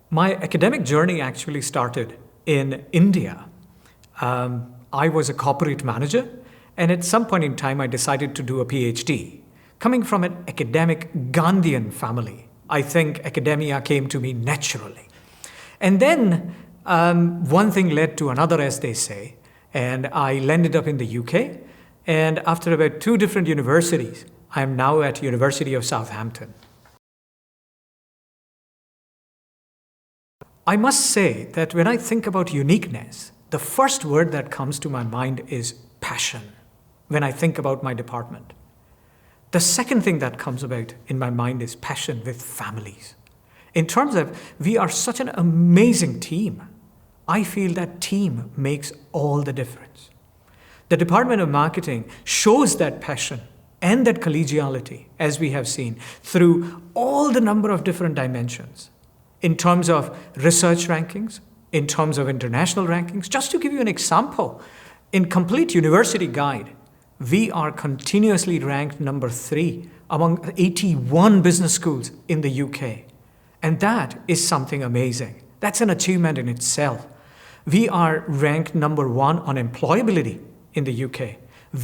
My academic journey actually started in India. I was a corporate manager, and at some point in time, I decided to do a PhD. Coming from an academic Gandhian family, I think academia came to me naturally. And then one thing led to another, as they say, and I landed up in the UK. And after about 2 different universities, I am now at University of Southampton. I must say that when I think about uniqueness, the first word that comes to my mind is passion when I think about my department. The second thing that comes about in my mind is passion with families. In terms of, we are such an amazing team. I feel that team makes all the difference. The Department of Marketing shows that passion and that collegiality, as we have seen, through all the number of different dimensions. In terms of research rankings, in terms of international rankings. Just to give you an example, in Complete University Guide, we are continuously ranked number 3 among 81 business schools in the UK. And that is something amazing. That's an achievement in itself. We are ranked number 1 on employability in the UK.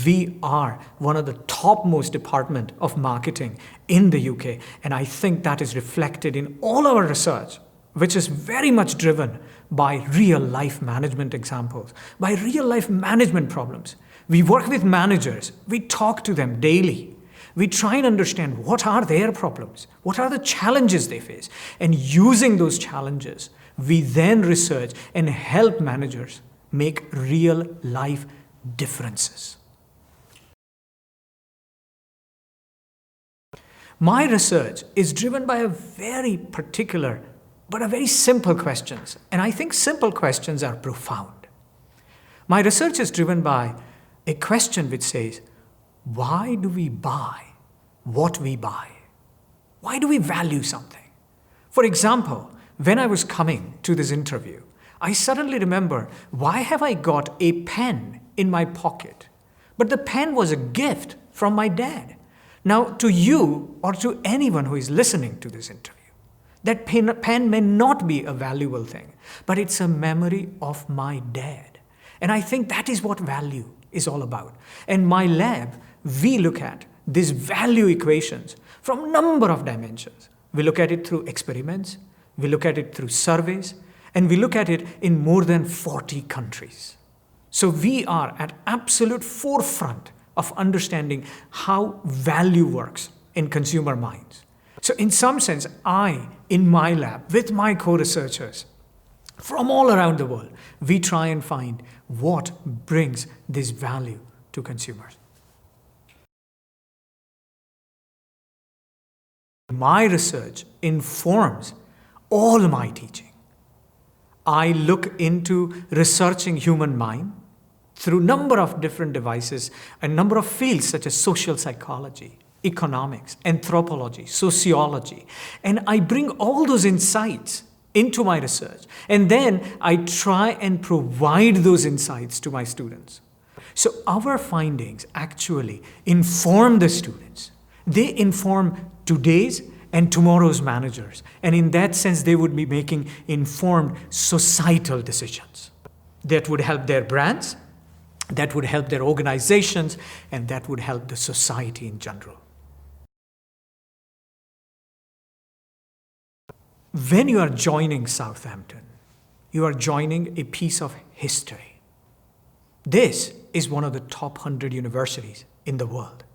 We are one of the topmost department of marketing in the UK. And I think that is reflected in all our research, which is very much driven by real-life management examples, by real-life management problems. We work with managers. We talk to them daily. We try and understand what are their problems, what are the challenges they face. And using those challenges, we then research and help managers make real-life differences. My research is driven by a very particular but a very simple questions. And I think simple questions are profound. My research is driven by a question which says, why do we buy what we buy? Why do we value something? For example, when I was coming to this interview, I suddenly remember, why have I got a pen in my pocket? But the pen was a gift from my dad. Now, to you or to anyone who is listening to this interview, that pen may not be a valuable thing, but it's a memory of my dad. And I think that is what value is all about. In my lab, we look at these value equations from a number of dimensions. We look at it through experiments, we look at it through surveys, and we look at it in more than 40 countries. So we are at absolute forefront of understanding how value works in consumer minds. So in some sense, I, in my lab, with my co-researchers from all around the world, we try and find what brings this value to consumers. My research informs all my teaching. I look into researching human mind through a number of different devices, a number of fields such as social psychology, economics, anthropology, sociology. And I bring all those insights into my research. And then I try and provide those insights to my students. So our findings actually inform the students. They inform today's and tomorrow's managers. And in that sense, they would be making informed societal decisions that would help their brands, that would help their organizations, and that would help the society in general. When you are joining Southampton, you are joining a piece of history. This is one of the top 100 universities in the world.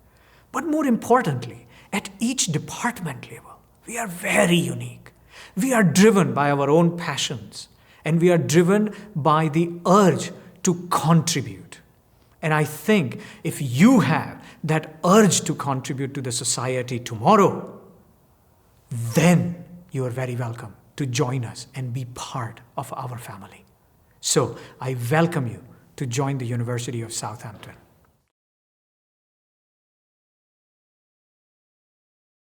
But more importantly, at each department level, we are very unique. We are driven by our own passions, and we are driven by the urge to contribute. And I think if you have that urge to contribute to the society tomorrow, then you are very welcome to join us and be part of our family. So I welcome you to join the University of Southampton.